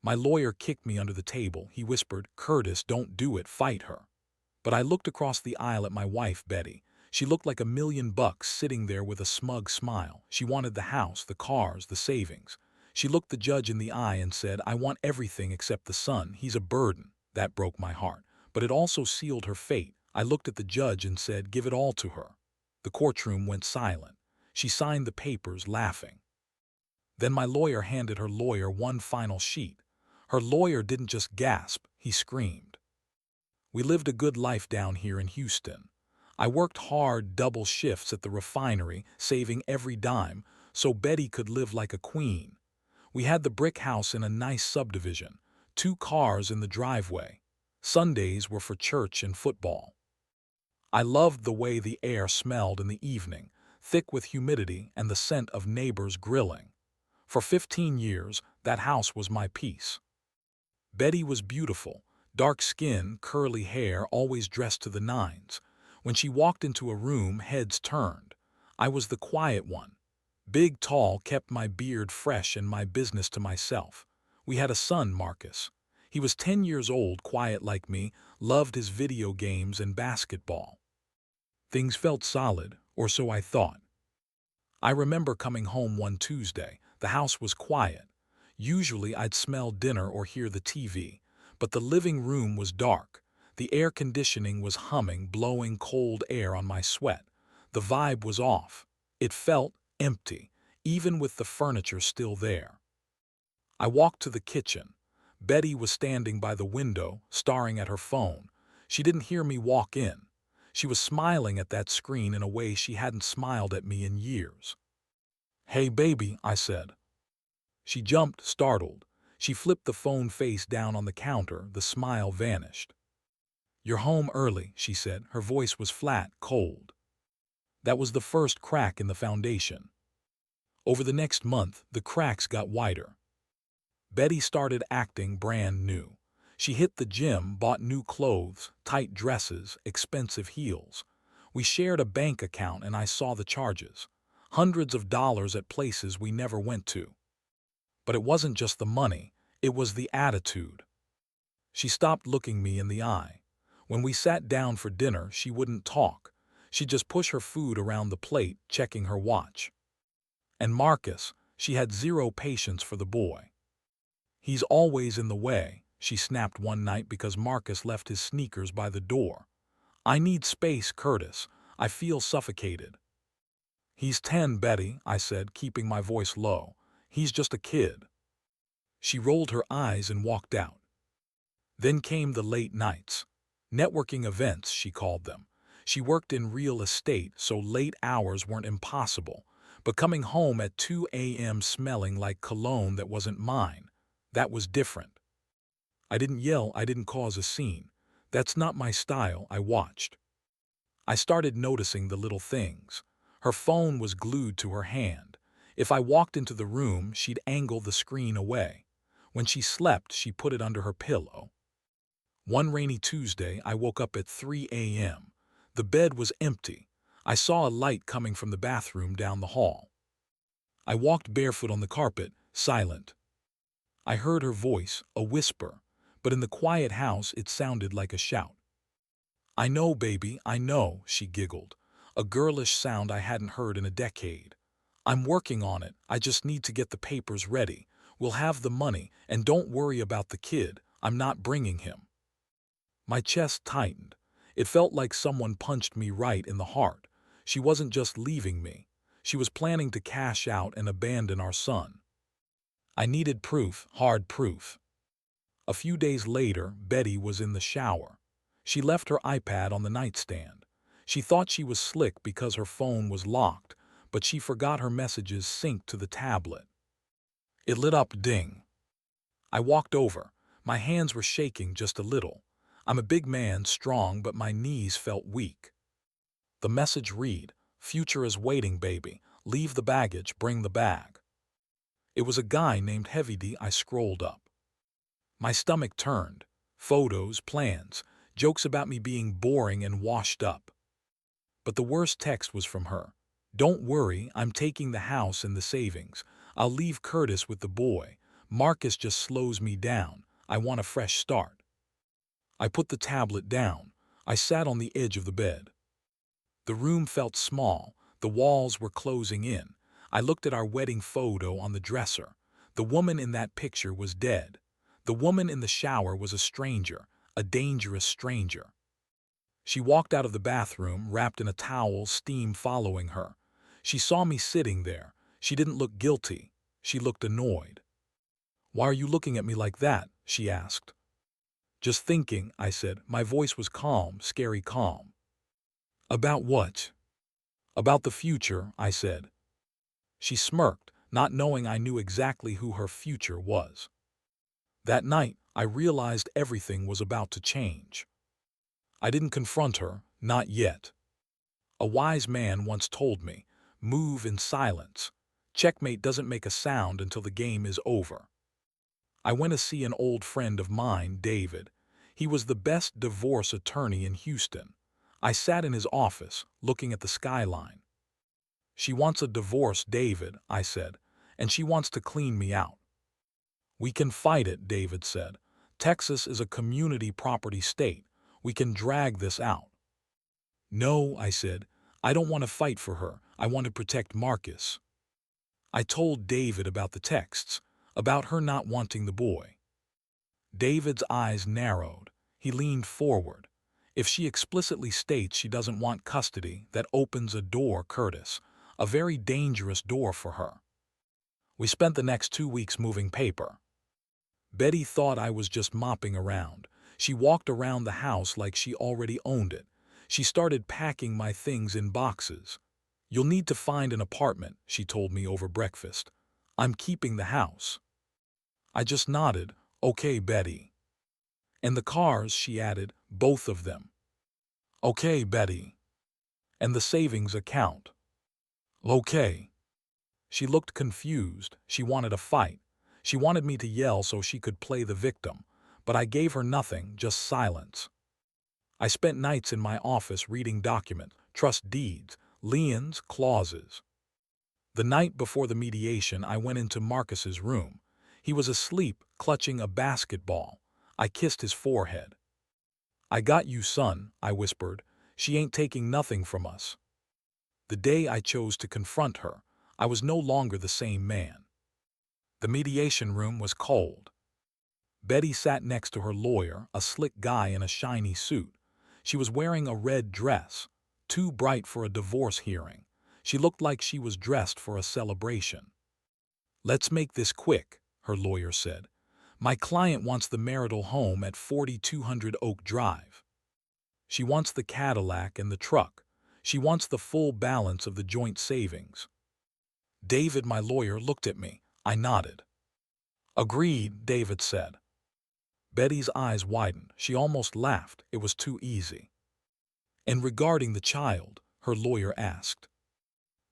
My lawyer kicked me under the table. He whispered, "Curtis, don't do it, fight her." But I looked across the aisle at my wife, Betty. She looked like $1,000,000 sitting there with a smug smile. She wanted the house, the cars, the savings. She looked the judge in the eye and said, "I want everything except the son. He's a burden." That broke my heart. But it also sealed her fate. I looked at the judge and said, "Give it all to her." The courtroom went silent. She signed the papers, laughing. Then my lawyer handed her lawyer one final sheet. Her lawyer didn't just gasp, he screamed. We lived a good life down here in Houston. I worked hard, double shifts at the refinery, saving every dime, so Betty could live like a queen. We had the brick house in a nice subdivision, 2 cars in the driveway. Sundays were for church and football. I loved the way the air smelled in the evening, thick with humidity and the scent of neighbors grilling. For 15 years, that house was my peace. Betty was beautiful, dark skin, curly hair, always dressed to the nines. When she walked into a room, heads turned. I was the quiet one. Big, tall, kept my beard fresh and my business to myself. We had a son, Marcus. He was 10 years old, quiet like me, loved his video games and basketball. Things felt solid, or so I thought. I remember coming home one Tuesday. The house was quiet. Usually I'd smell dinner or hear the TV, but the living room was dark. The air conditioning was humming, blowing cold air on my sweat. The vibe was off. It felt empty, even with the furniture still there. I walked to the kitchen. Betty was standing by the window, staring at her phone. She didn't hear me walk in. She was smiling at that screen in a way she hadn't smiled at me in years. "Hey, baby," I said. She jumped, startled. She flipped the phone face down on the counter. The smile vanished. "You're home early," she said. Her voice was flat, cold. That was the first crack in the foundation. Over the next month, the cracks got wider. Betty started acting brand new. She hit the gym, bought new clothes, tight dresses, expensive heels. We shared a bank account and I saw the charges. Hundreds of dollars at places we never went to. But it wasn't just the money, it was the attitude. She stopped looking me in the eye. When we sat down for dinner, she wouldn't talk. She'd just push her food around the plate, checking her watch. And Marcus, she had zero patience for the boy. "He's always in the way," she snapped one night because Marcus left his sneakers by the door. "I need space, Curtis. I feel suffocated." "He's 10, Betty," I said, keeping my voice low. "He's just a kid." She rolled her eyes and walked out. Then came the late nights. Networking events, she called them. She worked in real estate, so late hours weren't impossible. But coming home at 2 a.m. smelling like cologne that wasn't mine, that was different. I didn't yell, I didn't cause a scene. That's not my style, I watched. I started noticing the little things. Her phone was glued to her hand. If I walked into the room, she'd angle the screen away. When she slept, she put it under her pillow. One rainy Tuesday, I woke up at 3 a.m. The bed was empty. I saw a light coming from the bathroom down the hall. I walked barefoot on the carpet, silent. I heard her voice, a whisper, but in the quiet house it sounded like a shout. "I know, baby, I know," she giggled, a girlish sound I hadn't heard in a decade. "I'm working on it. I just need to get the papers ready. We'll have the money, and don't worry about the kid. I'm not bringing him." My chest tightened. It felt like someone punched me right in the heart. She wasn't just leaving me. She was planning to cash out and abandon our son. I needed proof, hard proof. A few days later, Betty was in the shower. She left her iPad on the nightstand. She thought she was slick because her phone was locked, but she forgot her messages synced to the tablet. It lit up, ding. I walked over. My hands were shaking just a little. I'm a big man, strong, but my knees felt weak. The message read, "Future is waiting, baby. Leave the baggage, bring the bag." It was a guy named Heavy D. I scrolled up. My stomach turned. Photos, plans, jokes about me being boring and washed up. But the worst text was from her. "Don't worry, I'm taking the house and the savings. I'll leave Curtis with the boy. Marcus just slows me down. I want a fresh start. I put the tablet down. I sat on the edge of the bed. The room felt small. The walls were closing in. I looked at our wedding photo on the dresser. The woman in that picture was dead. The woman in the shower was a stranger, a dangerous stranger. She walked out of the bathroom, wrapped in a towel, steam following her. She saw me sitting there. She didn't look guilty. She looked annoyed. "Why are you looking at me like that?" she asked. "Just thinking," I said. My voice was calm, scary calm. "About what?" "About the future," I said. She smirked, not knowing I knew exactly who her future was. That night, I realized everything was about to change. I didn't confront her, not yet. A wise man once told me, "Move in silence. Checkmate doesn't make a sound until the game is over." I went to see an old friend of mine, David. He was the best divorce attorney in Houston. I sat in his office, looking at the skyline. "She wants a divorce, David," I said, "and she wants to clean me out." "We can fight it," David said. "Texas is a community property state. We can drag this out." "No," I said. "I don't want to fight for her. I want to protect Marcus." I told David about the texts, about her not wanting the boy. David's eyes narrowed. He leaned forward. "If she explicitly states she doesn't want custody, that opens a door, Curtis, a very dangerous door for her." We spent the next 2 weeks moving paper. Betty thought I was just mopping around. She walked around the house like she already owned it. She started packing my things in boxes. "You'll need to find an apartment," she told me over breakfast. "I'm keeping the house." I just nodded. "Okay, Betty." "And the cars," she added, "both of them." "Okay, Betty." "And the savings account." "Okay." She looked confused. She wanted a fight. She wanted me to yell so she could play the victim, but I gave her nothing, just silence. I spent nights in my office reading documents, trust deeds, liens, clauses. The night before the mediation, I went into Marcus's room. He was asleep, clutching a basketball. I kissed his forehead. "I got you, son," I whispered. "She ain't taking nothing from us." The day I chose to confront her, I was no longer the same man. The mediation room was cold. Betty sat next to her lawyer, a slick guy in a shiny suit. She was wearing a red dress, too bright for a divorce hearing. She looked like she was dressed for a celebration. "Let's make this quick," her lawyer said. "My client wants the marital home at 4200 Oak Drive. She wants the Cadillac and the truck. She wants the full balance of the joint savings." David, my lawyer, looked at me. I nodded. "Agreed," David said. Betty's eyes widened. She almost laughed. It was too easy. "And regarding the child?" her lawyer asked.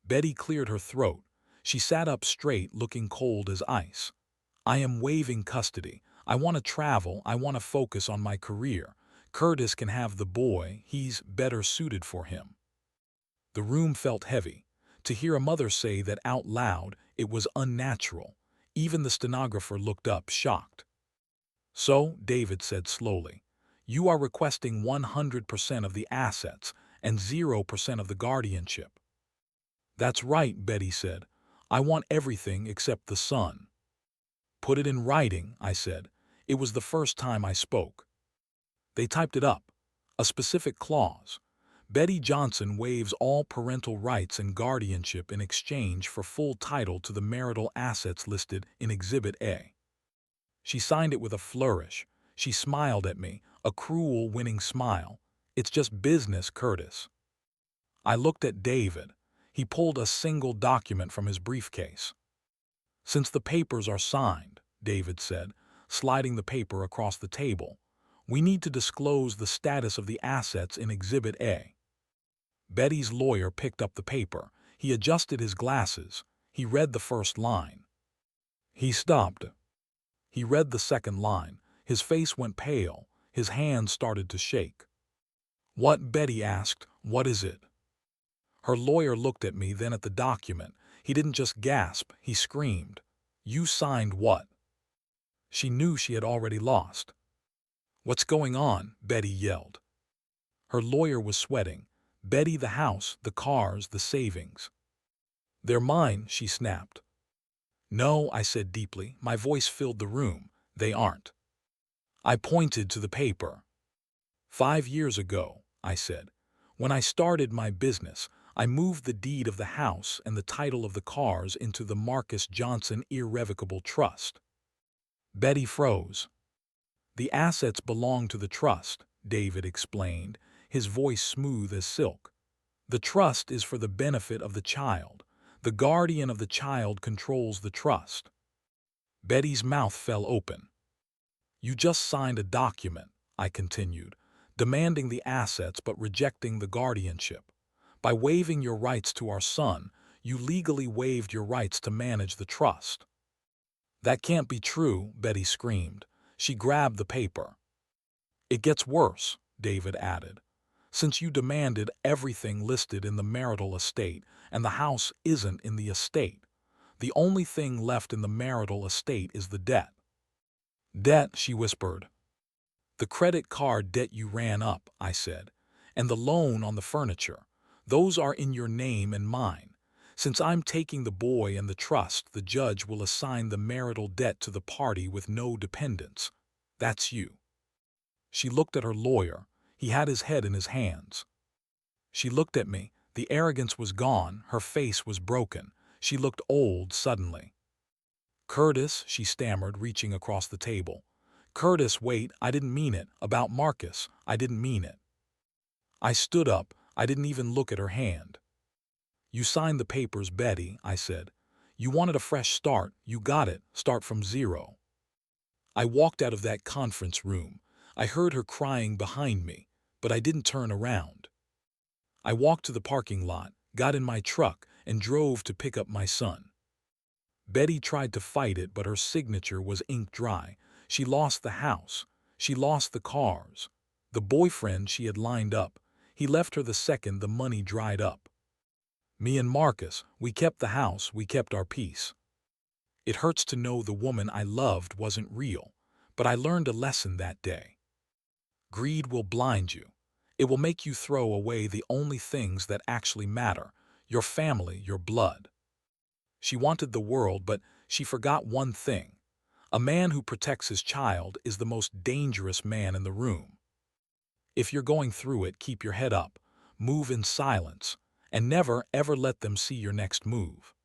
Betty cleared her throat. She sat up straight, looking cold as ice. "I am waiving custody. I want to travel. I want to focus on my career. Curtis can have the boy. He's better suited for him." The room felt heavy. To hear a mother say that out loud, it was unnatural. Even the stenographer looked up, shocked. "So," David said slowly, "you are requesting 100% of the assets and 0% of the guardianship." "That's right," Betty said. "I want everything except the son." "Put it in writing," I said. It was the first time I spoke. They typed it up. A specific clause. Betty Johnson waives all parental rights and guardianship in exchange for full title to the marital assets listed in Exhibit A. She signed it with a flourish. She smiled at me, a cruel, winning smile. "It's just business, Curtis." I looked at David. He pulled a single document from his briefcase. "Since the papers are signed," David said, sliding the paper across the table, "we need to disclose the status of the assets in Exhibit A." Betty's lawyer picked up the paper. He adjusted his glasses. He read the first line. He stopped. He read the second line. His face went pale. His hands started to shake. "What?" Betty asked. "What is it?" Her lawyer looked at me, then at the document. He didn't just gasp, he screamed. "You signed what?" She knew she had already lost. "What's going on?" Betty yelled. Her lawyer was sweating. "Betty, the house, the cars, the savings." "They're mine," she snapped. "No," I said deeply. My voice filled the room. "They aren't." I pointed to the paper. 5 years ago, I said, when I started my business, I moved the deed of the house and the title of the cars into the Marcus Johnson Irrevocable Trust. Betty froze. "The assets belong to the trust," David explained, his voice smooth as silk. "The trust is for the benefit of the child. The guardian of the child controls the trust." Betty's mouth fell open. "You just signed a document," I continued, "demanding the assets but rejecting the guardianship. By waiving your rights to our son, you legally waived your rights to manage the trust." "That can't be true," Betty screamed. She grabbed the paper. "It gets worse," David added. "Since you demanded everything listed in the marital estate, and the house isn't in the estate, the only thing left in the marital estate is the debt." "Debt," she whispered. "The credit card debt you ran up," I said, "and the loan on the furniture. Those are in your name and mine. Since I'm taking the boy and the trust, the judge will assign the marital debt to the party with no dependents. That's you." She looked at her lawyer. He had his head in his hands. She looked at me. The arrogance was gone. Her face was broken. She looked old suddenly. "Curtis," she stammered, reaching across the table. "Curtis, wait, I didn't mean it. About Marcus, I didn't mean it." I stood up. I didn't even look at her hand. "You signed the papers, Betty," I said. "You wanted a fresh start. You got it. Start from zero." I walked out of that conference room. I heard her crying behind me, but I didn't turn around. I walked to the parking lot, got in my truck, and drove to pick up my son. Betty tried to fight it, but her signature was ink dry. She lost the house. She lost the cars. The boyfriend she had lined up. He left her the second the money dried up. Me and Marcus, we kept the house, we kept our peace. It hurts to know the woman I loved wasn't real, but I learned a lesson that day. Greed will blind you. It will make you throw away the only things that actually matter, your family, your blood. She wanted the world, but she forgot one thing. A man who protects his child is the most dangerous man in the room. If you're going through it, keep your head up, move in silence, and never ever let them see your next move.